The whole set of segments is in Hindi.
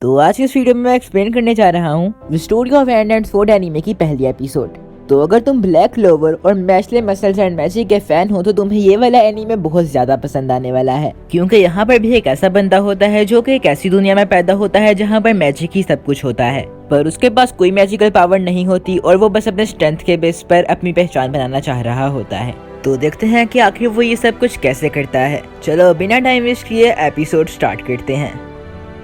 तो आज इस वीडियो में मैं एक्सप्लेन करने जा रहा हूँ story of and and sword anime की पहली एपिसोड। तो अगर तुम ब्लैक क्लोवर और मैशले मसल्स एंड मैजिक के फैन हो तो तुम्हें ये वाला एनीमे बहुत ज्यादा पसंद आने वाला है, क्योंकि यहाँ पर भी एक ऐसा बंदा होता है जो कि एक ऐसी दुनिया में पैदा होता है जहाँ पर मैजिक ही सब कुछ होता है, पर उसके पास कोई मैजिकल पावर नहीं होती और वो बस अपने स्ट्रेंथ के बेस पर अपनी पहचान बनाना चाह रहा होता है। तो देखते हैं कि आखिर वो ये सब कुछ कैसे करता है। चलो बिना टाइम वेस्ट किए एपिसोड स्टार्ट करते हैं।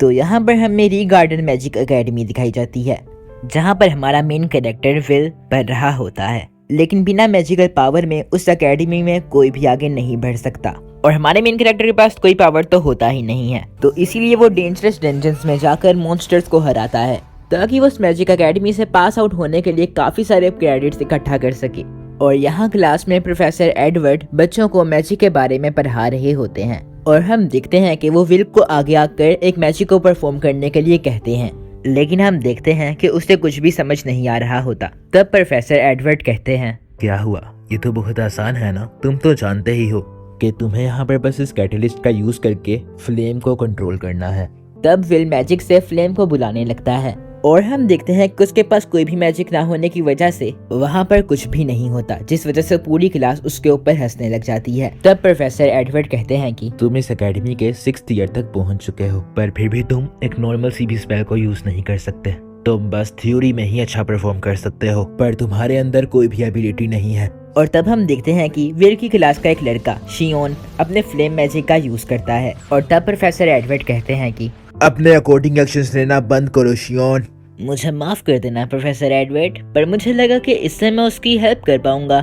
तो यहाँ पर हमें री गार्डन मैजिक एकेडमी दिखाई जाती है, जहाँ पर हमारा मेन कैरेक्टर विल पढ़ रहा होता है, लेकिन बिना मैजिकल पावर में उस एकेडमी में कोई भी आगे नहीं बढ़ सकता और हमारे मेन कैरेक्टर के पास कोई पावर तो होता ही नहीं है। तो इसीलिए वो डेंजरस डंजन्स में जाकर मॉन्स्टर्स को हराता है ताकि वो उस मैजिक एकेडमी से पास आउट होने के लिए काफी सारे क्रेडिट्स इकट्ठा कर सके। और यहाँ क्लास में प्रोफेसर एडवर्ड बच्चों को मैजिक के बारे में पढ़ा रहे होते हैं और हम देखते हैं कि वो विल को आगे आकर एक मैजिक को परफॉर्म करने के लिए कहते हैं, लेकिन हम देखते हैं कि उसे कुछ भी समझ नहीं आ रहा होता। तब प्रोफेसर एडवर्ड कहते हैं, क्या हुआ? ये तो बहुत आसान है ना, तुम तो जानते ही हो कि तुम्हें यहाँ पर बस इस कैटलिस्ट का यूज करके फ्लेम को कंट्रोल करना है। तब विल मैजिक से फ्लेम को बुलाने लगता है और हम देखते हैं कि उसके पास कोई भी मैजिक ना होने की वजह से वहाँ पर कुछ भी नहीं होता, जिस वजह से पूरी क्लास उसके ऊपर हंसने लग जाती है। तब प्रोफेसर एडवर्ड कहते हैं कि तुम इस एकेडमी के 6th ईयर तक पहुँच चुके हो, पर फिर भी तुम एक नॉर्मल सी भी स्पेल को यूज नहीं कर सकते। तुम बस थ्योरी में ही अच्छा परफॉर्म कर सकते हो, पर तुम्हारे अंदर कोई भी एबिलिटी नहीं है। और तब हम देखते हैं कि विल की क्लास का एक लड़का शियोन अपने फ्लेम मैजिक का यूज करता है और तब प्रोफेसर एडवर्ड कहते हैं कि अपने अकॉर्डिंग एक्शंस लेना बंद करो शियोन। मुझे माफ कर देना प्रोफेसर एडवर्ड, पर मुझे लगा कि इससे मैं उसकी हेल्प कर पाऊंगा।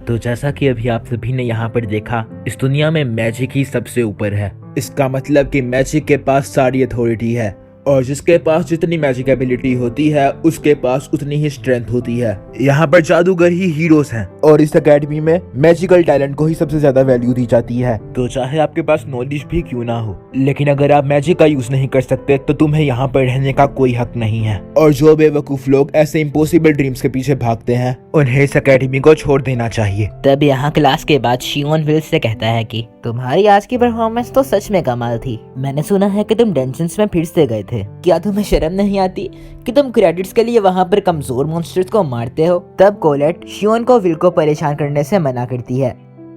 तो जैसा कि अभी आप सभी ने यहाँ पर देखा, इस दुनिया में मैजिक ही सबसे ऊपर है। इसका मतलब कि मैजिक के पास सारी अथॉरिटी है और जिसके पास जितनी मैजिक एबिलिटी होती है उसके पास उतनी ही स्ट्रेंथ होती है। यहाँ पर जादूगर ही हीरोज हैं और इस एकेडमी में मैजिकल टैलेंट को ही सबसे ज्यादा वैल्यू दी जाती है। तो चाहे आपके पास नॉलेज भी क्यों ना हो, लेकिन अगर आप मैजिक का यूज नहीं कर सकते तो तुम्हें यहाँ पर रहने का कोई हक नहीं है। और जो बेवकूफ लोग ऐसे इम्पॉसिबल ड्रीम्स के पीछे भागते हैं उन्हें इस एकेडमी को छोड़ देना चाहिए। तब यहाँ क्लास के बाद शियोन विल से कहता है कि तुम्हारी आज की परफॉर्मेंस तो सच में कमाल थी। मैंने सुना है कि तुम डंजन्स में फिर से गए थे, क्या तुम्हें शर्म नहीं आती कि तुम क्रेडिट्स के लिए वहाँ पर कमजोर मॉन्स्टर्स को मारते हो? तब कोलेट शियोन को विल को परेशान करने से मना करती है।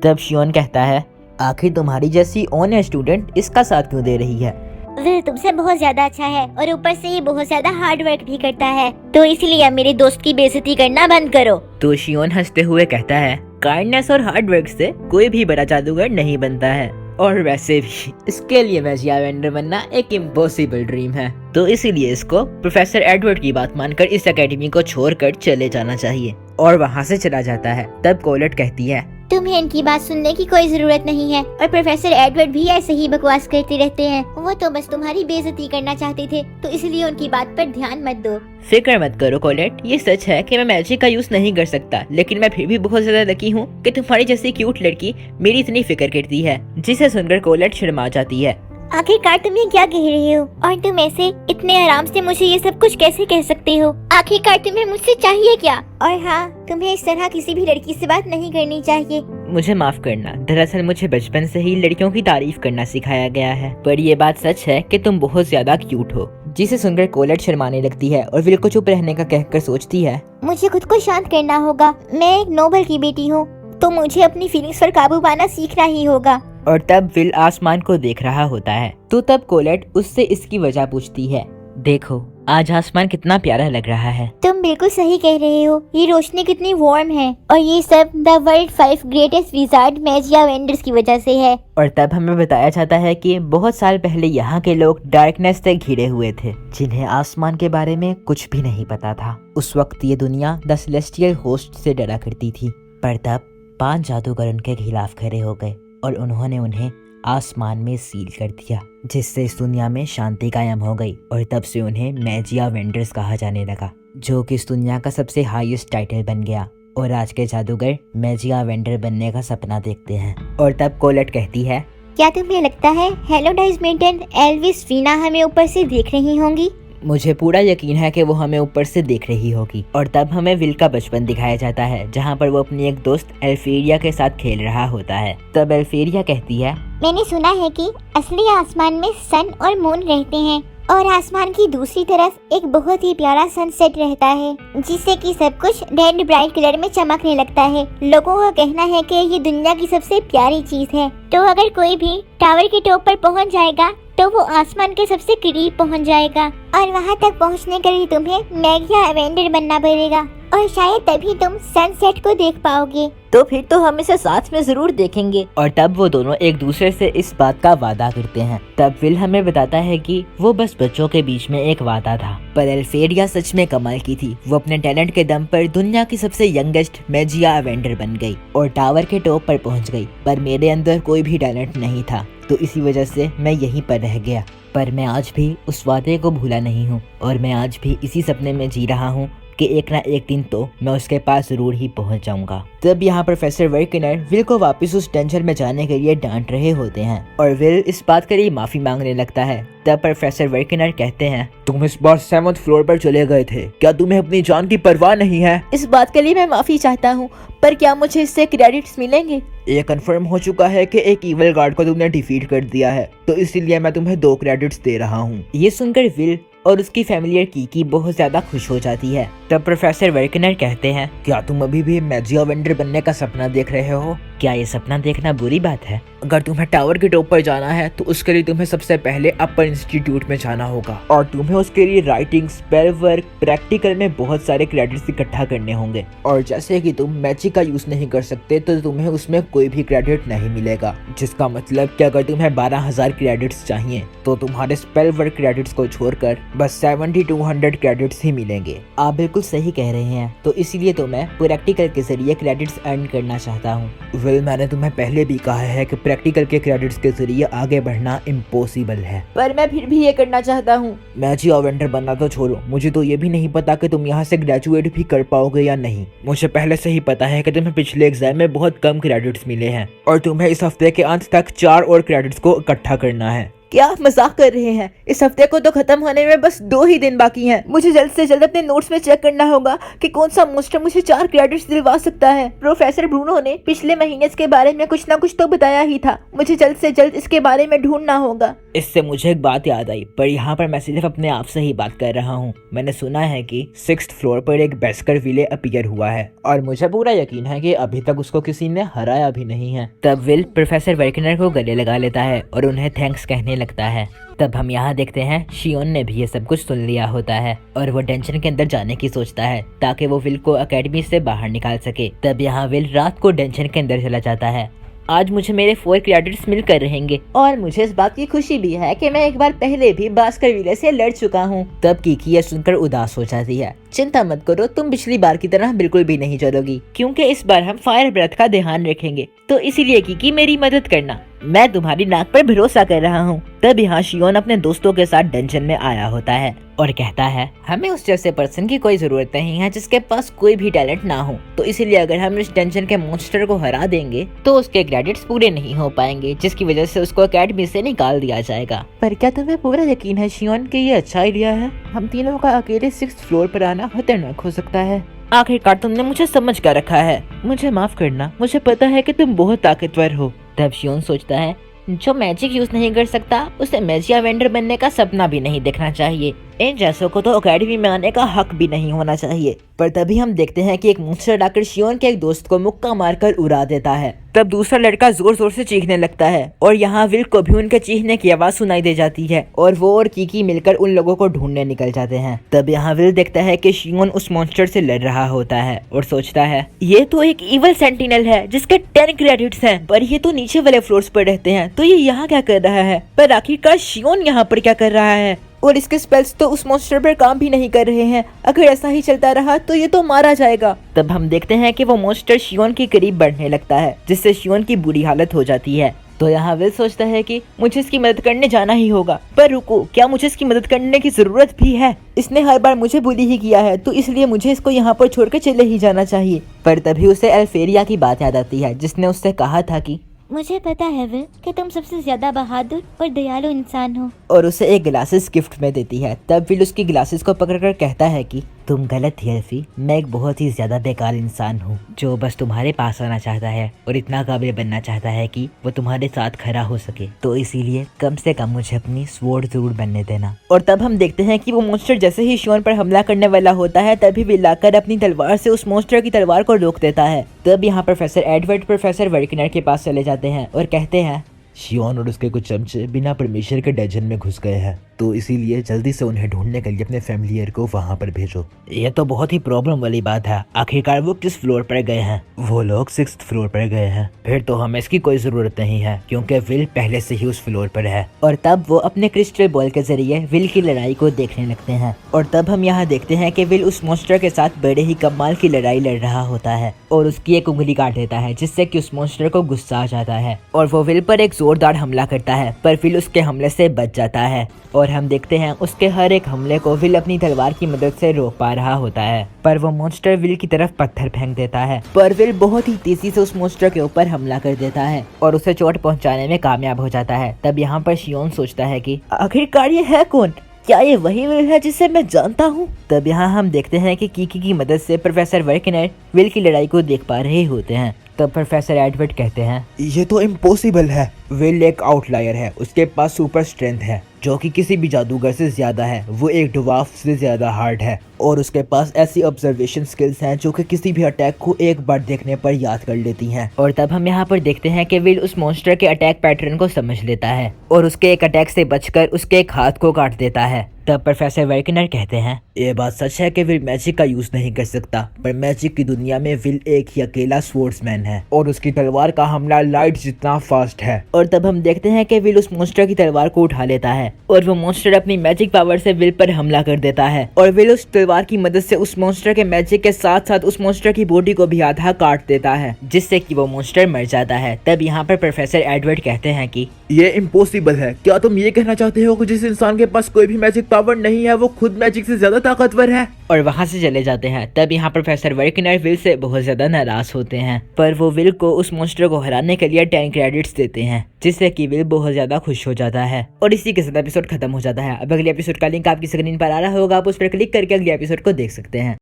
तब शियोन कहता है, आखिर तुम्हारी जैसी ऑनर स्टूडेंट इसका साथ क्यों दे रही है? विल तुमसे बहुत ज्यादा अच्छा है और ऊपर से ये बहुत ज्यादा हार्ड वर्क भी करता है, तो इसलिए अब मेरे दोस्त की बेइज्जती करना बंद करो। तो शियोन हंसते हुए कहता है, काइंडनेस और हार्ड वर्क से कोई भी बड़ा जादूगर नहीं बनता है, और वैसे भी इसके लिए मैजिक वेंडर बनना एक इम्पॉसिबल ड्रीम है। तो इसीलिए इसको प्रोफेसर एडवर्ड की बात मानकर इस एकेडमी को छोड़कर चले जाना चाहिए और वहाँ से चला जाता है। तब कोलेट कहती है, तुम्हें इनकी बात सुनने की कोई जरूरत नहीं है और प्रोफेसर एडवर्ड भी ऐसे ही बकवास करते रहते हैं। वो तो बस तुम्हारी बेइज्जती करना चाहते थे, तो इसलिए उनकी बात पर ध्यान मत दो। फिक्र मत करो कोलेट, ये सच है कि मैं मैजिक का यूज नहीं कर सकता, लेकिन मैं फिर भी बहुत ज्यादा लकी हूँ कि तुम्हारी जैसी क्यूट लड़की मेरी इतनी फिक्र करती है। जिसे सुनकर कोलेट शर्मा जाती है। आखिरकार तुम ये क्या कह रहे हो और तुम ऐसे इतने आराम से मुझे ये सब कुछ कैसे कह सकते हो? आखिरकार तुम्हें मुझसे चाहिए क्या? और हाँ, तुम्हें इस तरह किसी भी लड़की से बात नहीं करनी चाहिए। मुझे माफ करना, दरअसल मुझे बचपन से ही लड़कियों की तारीफ करना सिखाया गया है, पर ये बात सच है कि तुम बहुत ज्यादा क्यूट हो। जिसे सुनकर कोलेट शर्माने लगती है और विल को चुप रहने का कहकर सोचती है, मुझे खुद को शांत करना होगा। मैं एक नोबल की बेटी हूँ, तो मुझे अपनी फीलिंग्स पर काबू पाना सीखना ही होगा। और तब विल आसमान को देख रहा होता है। तो तब कोलेट उससे इसकी वजह पूछती है, देखो आज आसमान कितना प्यारा लग रहा है। तुम बिल्कुल सही कह रहे हो, ये रोशनी कितनी वार्म है और ये सब the world 5 greatest wizard magic vendors की वजह से है। और तब हमें बताया जाता है कि बहुत साल पहले यहाँ के लोग डार्कनेस से घिरे हुए थे, जिन्हें आसमान के बारे में कुछ भी नहीं पता था। उस वक्त ये दुनिया द सेलेस्टियल होस्ट से डरा करती थी, पर तब 5 जादूगर उनके खिलाफ खड़े हो गए और उन्होंने उन्हें आसमान में सील कर दिया, जिससे इस दुनिया में शांति कायम हो गई। और तब से उन्हें मैजिक वेंडर्स कहा जाने लगा, जो कि इस दुनिया का सबसे हाईएस्ट टाइटल बन गया। और आज के जादूगर मैजिक वेंडर बनने का सपना देखते हैं। और तब कोलेट कहती है, क्या तुम्हें लगता है हेलो डाइसमेंटन एल्विस वीना हमें ऊपर से देख रही होंगी? मुझे पूरा यकीन है कि वो हमें ऊपर से देख रही होगी। और तब हमें विल का बचपन दिखाया जाता है, जहाँ पर वो अपनी एक दोस्त एल्फेरिया के साथ खेल रहा होता है। तब एल्फेरिया कहती है, मैंने सुना है कि असली आसमान में सन और मून रहते हैं और आसमान की दूसरी तरफ एक बहुत ही प्यारा सनसेट रहता है, जिससे कि सब कुछ रेड ब्राइट कलर में चमकने लगता है। लोगों का कहना है कि ये दुनिया की सबसे प्यारी चीज है। तो अगर कोई भी टावर के टॉप पर पहुंच जाएगा तो वो आसमान के सबसे करीब पहुंच जाएगा, और वहां तक पहुंचने के लिए तुम्हें मेगा एवेंजर बनना पड़ेगा, और शायद तभी तुम सनसेट को देख पाओगे। तो फिर तो हम इसे साथ में जरूर देखेंगे। और तब वो दोनों एक दूसरे से इस बात का वादा करते हैं। तब विल हमें बताता है कि वो बस बच्चों के बीच में एक वादा था, पर एल्फेरिया सच में कमाल की थी। वो अपने टैलेंट के दम पर दुनिया की सबसे यंगेस्ट मैजिया एवेंजर बन गई और टावर के टॉप पर पहुंच गई। पर मेरे अंदर कोई भी टैलेंट नहीं था, तो इसी वजह से मैं यहीं पर रह गया। पर मैं आज भी उस वादे को भूला नहीं हूँ, और मैं आज भी इसी सपने में जी रहा हूँ कि एक ना एक दिन तो मैं उसके पास जरूर ही पहुंच जाऊंगा। तब यहाँ प्रोफेसर वर्किनर विल को वापस उस डंजन में जाने के लिए डांट रहे होते हैं, और विल इस बात के लिए माफी मांगने लगता है। तब प्रोफेसर वर्किनर कहते हैं, तुम इस बार 7th फ्लोर पर चले गए थे, क्या तुम्हें अपनी जान की परवाह नहीं है? इस बात के लिए मैं माफी चाहता हूँ, पर क्या मुझे इससे क्रेडिट्स मिलेंगे? ये कंफर्म हो चुका है कि एक इविल गार्ड को तुमने डिफीट कर दिया है, तो इसीलिए मैं तुम्हें 2 क्रेडिट्स दे रहा हूँ। ये सुनकर विल और उसकी फैमिलियर कीकी बहुत ज्यादा खुश हो जाती है। तब प्रोफेसर वर्किनर कहते हैं, क्या तुम अभी भी मैजिया वेंडर बनने का सपना देख रहे हो? क्या ये सपना देखना बुरी बात है? अगर तुम्हें टावर के टॉप पर जाना है तो उसके लिए तुम्हें सबसे पहले अपर इंस्टीट्यूट में जाना होगा, और तुम्हें उसके लिए राइटिंग, स्पेल वर्क, प्रैक्टिकल में बहुत सारे क्रेडिट्स इकट्ठा करने होंगे। और जैसे कि तुम मैजिक का यूज नहीं कर सकते तो तुम्हें उसमें कोई भी क्रेडिट नहीं मिलेगा, जिसका मतलब कि अगर तुम्हें 12,000 क्रेडिट्स चाहिए तो तुम्हारे स्पेल वर्क क्रेडिट्स को छोड़कर बस 7200 क्रेडिट्स ही मिलेंगे। आप बिल्कुल सही कह रहे हैं, तो इसीलिए तो मैं प्रैक्टिकल के जरिए क्रेडिट्स अर्न करना चाहता हूँ। वेल, मैंने तुम्हें पहले भी कहा है कि प्रैक्टिकल के क्रेडिट्स के जरिए आगे बढ़ना इम्पॉसिबल है, पर मैं फिर भी ये करना चाहता हूँ। मैजिया वेंडर बनना तो छोड़ो, मुझे तो ये भी नहीं पता कि तुम यहाँ से ग्रेजुएट भी कर पाओगे या नहीं। मुझे पहले से ही पता है कि तुम्हें पिछले एग्जाम में बहुत कम क्रेडिट्स मिले हैं, और तुम्हें इस हफ्ते के अंत तक 4 और क्रेडिट्स को इकट्ठा करना है। क्या आप मजाक कर रहे हैं? इस हफ्ते को तो खत्म होने में बस 2 ही दिन बाकी हैं। मुझे जल्द से जल्द अपने नोट्स में चेक करना होगा कि कौन सा मोस्टर मुझे 4 क्रेडिट्स दिलवा सकता है। प्रोफेसर ब्रूनो ने पिछले महीने इसके बारे में कुछ ना कुछ तो बताया ही था। मुझे जल्द से जल्द इसके बारे में ढूंढना होगा। इससे मुझे एक बात याद आई, पर यहाँ पर मैं सिर्फ अपने आप से ही बात कर रहा हूँ। मैंने सुना है कि 6th फ्लोर पर एक बेस्कर विले अपीयर हुआ है, और मुझे पूरा यकीन है कि अभी तक उसको किसी ने हराया भी नहीं है। तब विल प्रोफेसर वर्किनर को गले लगा लेता है और उन्हें थैंक्स कहने लगता है। तब हम यहाँ देखते हैं शियोन ने भी ये सब कुछ सुन लिया होता है, और वो डेंशन के अंदर जाने की सोचता है ताकि वो विल को एकेडमी से बाहर निकाल सके। तब यहाँ विल रात को डेंशन के अंदर चला जाता है। आज मुझे मेरे 4 क्रेडिट्स मिलकर रहेंगे, और मुझे इस बात की खुशी भी है कि मैं एक बार पहले भी बास्कर विले से लड़ चुका हूँ। तब कीकी ये सुनकर उदास हो जाती है। चिंता मत करो, तुम पिछली बार की तरह बिल्कुल भी नहीं चलोगी, क्योंकि इस बार हम फायर ब्रेथ का ध्यान रखेंगे। तो इसीलिए कीकी मेरी मदद करना, मैं तुम्हारी नाक पर भरोसा कर रहा हूँ। तब यहाँ शियोन अपने दोस्तों के साथ डंजन में आया होता है और कहता है, हमें उस जैसे पर्सन की कोई जरूरत नहीं है जिसके पास कोई भी टैलेंट ना हो। तो इसीलिए अगर हम इस डंजन के मॉन्स्टर को हरा देंगे तो उसके क्रेडिट्स पूरे नहीं हो पाएंगे, जिसकी वजह से उसको एकेडमी से निकाल दिया जाएगा। पर क्या तुम्हें पूरा यकीन है शियोन कि ये अच्छा आइडिया है? हम तीनों का अकेले 6th फ्लोर पर आना खतरनाक हो सकता है। आखिरकार तुमने मुझे समझ कर रखा है। मुझे माफ करना, मुझे पता है कि तुम बहुत ताकतवर हो। तब शियोन सोचता है, जो मैजिक यूज नहीं कर सकता उसे मैजिया वेंडर बनने का सपना भी नहीं देखना चाहिए। इन जैसों को तो एकेडमी में आने का हक भी नहीं होना चाहिए। पर तभी हम देखते हैं कि एक मॉन्स्टर आकर शियोन के एक दोस्त को मुक्का मारकर उड़ा देता है। तब दूसरा लड़का जोर जोर से चीखने लगता है, और यहाँ विल को भी उनके चीखने की आवाज सुनाई दे जाती है, और वो और कीकी मिलकर उन लोगों को ढूंढने निकल जाते हैं। तब यहाँ विल देखता है कि शियोन उस मॉन्स्टर से लड़ रहा होता है और सोचता है, ये तो एक इवल सेंटिनल है जिसके 10 क्रेडिट्स हैं, पर ये तो नीचे वाले फ्लोर्स पर रहते हैं, तो ये यहाँ क्या कर रहा है? पर आखिरकार शियोन यहाँ पर क्या कर रहा है? और इसके स्पेल्स तो उस मॉन्स्टर पर काम भी नहीं कर रहे हैं। अगर ऐसा ही चलता रहा तो ये तो मारा जाएगा। तब हम देखते हैं कि वो मॉन्स्टर शियोन के करीब बढ़ने लगता है, जिससे शियोन की बुरी हालत हो जाती है। तो यहाँ विल सोचता है कि मुझे इसकी मदद करने जाना ही होगा। पर रुको, क्या मुझे इसकी मदद करने की जरूरत भी है? इसने हर बार मुझे बुली ही किया है, तो इसलिए मुझे इसको यहाँ पर छोड़कर चले ही जाना चाहिए। पर तभी उसे एल्फेरिया की बात याद आती है, जिसने उससे कहा था कि मुझे पता है विल कि तुम सबसे ज्यादा बहादुर और दयालु इंसान हो, और उसे एक ग्लासेस गिफ्ट में देती है। तब विल उसकी ग्लासेस को पकड़कर कहता है कि तुम गलत थी एल्फी। मैं एक बहुत ही ज्यादा बेकार इंसान हूँ जो बस तुम्हारे पास आना चाहता है और इतना काबिल बनना चाहता है कि वो तुम्हारे साथ खड़ा हो सके। तो इसीलिए कम से कम मुझे अपनी स्वॉर्ड जरूर बनने देना। और तब हम देखते हैं कि वो मॉन्स्टर जैसे ही शियोन पर हमला करने वाला होता है तभी विल आकर अपनी तलवार से उस मॉन्स्टर की तलवार को रोक देता है। तब यहाँ प्रोफेसर एडवर्ड प्रोफेसर वर्किनर के पास चले जाते हैं और कहते हैं शियोन और उसके कुछ चमचे बिना परमेश्वर के डंजन में घुस गए हैं, तो इसीलिए जल्दी से उन्हें ढूंढने के लिए अपने फैमिलियर को वहां पर भेजो। ये तो बहुत ही प्रॉब्लम वाली बात है। आखिरकार वो किस फ्लोर पर गए हैं? वो लोग 6th फ्लोर पर गए हैं। फिर तो हमें इसकी कोई जरूरत नहीं है क्योंकि विल पहले से ही उस फ्लोर पर है। और तब वो अपने क्रिस्टल बॉल के जरिए विल की लड़ाई को देखने लगते हैं। और तब हम यहाँ देखते हैं कि विल उस मॉन्स्टर के साथ बड़े ही कमाल की लड़ाई लड़ रहा होता है और उसकी एक उंगली काट देता है, जिससे कि उस मॉन्स्टर को गुस्सा आ जाता है और वो विल पर एक जोरदार हमला करता है, पर विल उसके हमले से बच जाता है। और हम देखते हैं उसके हर एक हमले को विल अपनी तलवार की मदद से रोक पा रहा होता है, पर वो मॉन्स्टर विल की तरफ पत्थर फेंक देता है। पर विल बहुत ही तेजी से उस मॉन्स्टर के ऊपर हमला कर देता है और उसे चोट पहुंचाने में कामयाब हो जाता है। तब यहाँ पर शियोन सोचता है कि आखिरकार ये है कौन? क्या ये वही विल है जिसे मैं जानता हूँ? तब यहाँ हम देखते हैं कि कीकी की मदद से प्रोफेसर वर्किनर विल की लड़ाई को देख पा रहे होते हैं। तब प्रोफेसर एडवर्ड कहते हैं ये तो इम्पॉसिबल है। विल एक आउटलायर है, उसके पास सुपर स्ट्रेंथ है जो कि किसी भी जादूगर से ज्यादा है। वो एक ड्वार्फ से ज्यादा हार्ड है और उसके पास ऐसी ऑब्जर्वेशन स्किल्स हैं जो कि किसी भी अटैक को एक बार देखने पर याद कर लेती हैं। और तब हम यहाँ पर देखते हैं कि विल उस मॉन्स्टर के अटैक पैटर्न को समझ लेता है और उसके एक अटैक से बचकर उसके एक हाथ को काट देता है। तब प्रोफेसर वर्किनर कहते हैं ये बात सच है कि विल मैजिक का यूज नहीं कर सकता, पर मैजिक की दुनिया में विल एक ही अकेला स्वॉर्ड्समैन है और उसकी तलवार का हमला लाइट जितना फास्ट है। और तब हम देखते हैं कि विल उस मॉन्स्टर की तलवार को उठा लेता है और वो मॉन्स्टर अपनी मैजिक पावर से विल पर हमला कर देता है और विल उस तलवार की मदद से उस मॉन्स्टर के मैजिक के साथ साथ उस मॉन्स्टर की बॉडी को भी आधा काट देता है, जिससे कि वो मॉन्स्टर मर जाता है। तब यहाँ पर प्रोफेसर एडवर्ड कहते हैं कि ये इम्पॉसिबल है। क्या तुम ये कहना चाहते हो कि जिस इंसान के पास कोई भी मैजिक पावर नहीं है वो खुद मैजिक से ज्यादा ताकतवर है? और वहाँ से चले जाते हैं। तब यहाँ प्रोफेसर वर्किनर विल से बहुत ज्यादा नाराज होते हैं, पर वो विल को उस मॉन्स्टर को हराने के लिए 10 क्रेडिट्स देते हैं, जिससे कि विल बहुत ज्यादा खुश हो जाता है। और इसी के साथ एपिसोड खत्म हो जाता है। अब अगले एपिसोड का लिंक आपकी स्क्रीन पर आ रहा होगा, आप उस पर क्लिक करके अगले एपिसोड को देख सकते हैं।